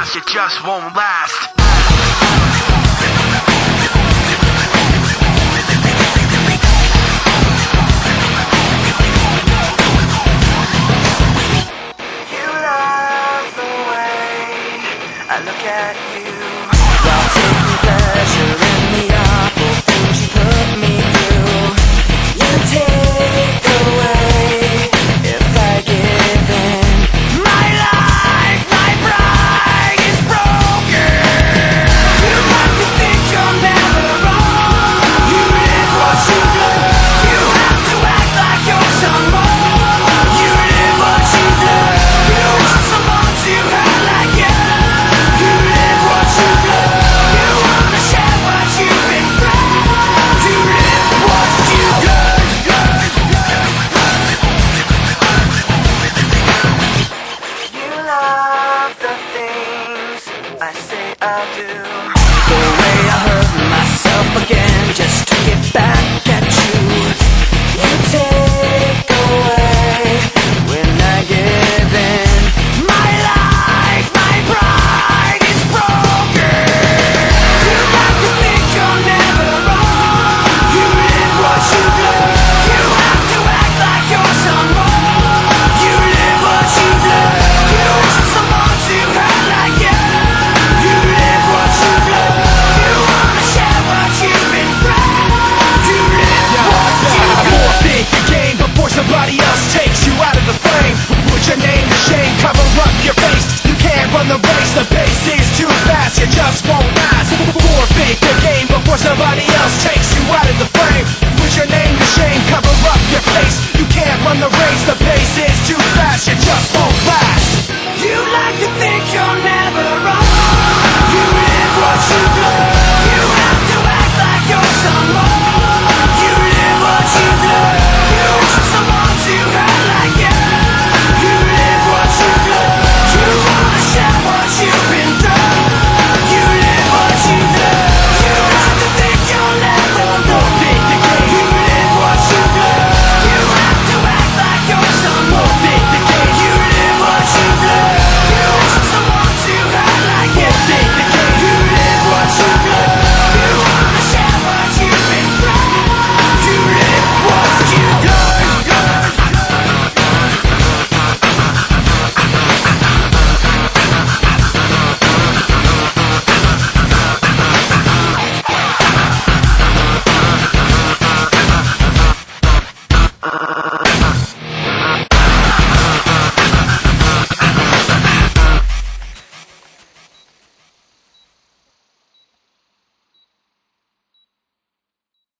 fast, it just won't last. You love the way I look at you, while taking pleasure in the awful things you put me through. You take away if I give in. My life, my pride is broken. You have to think you're never wrong. You live what you love. You have to act like you're someone. You live what you love. You want someone to hurt like you. You live what you love. You wanna share what you've been through. You live what you love. You love the things I say I'll do. The way I hurt myself again just to get back at you. You take away when I give in. My life, my pride is broken. You have to think you're never wrong. You live what you love. You have to act like you're someone. You live what you love. You want someone to hurt like you. You live what you love. You wanna share what you've been through. You live what you love. Forfeit the game before somebody else takes you out of the frame. Put your name to shame, cover up your face. You can't run the race, the pace is too fast, you just won't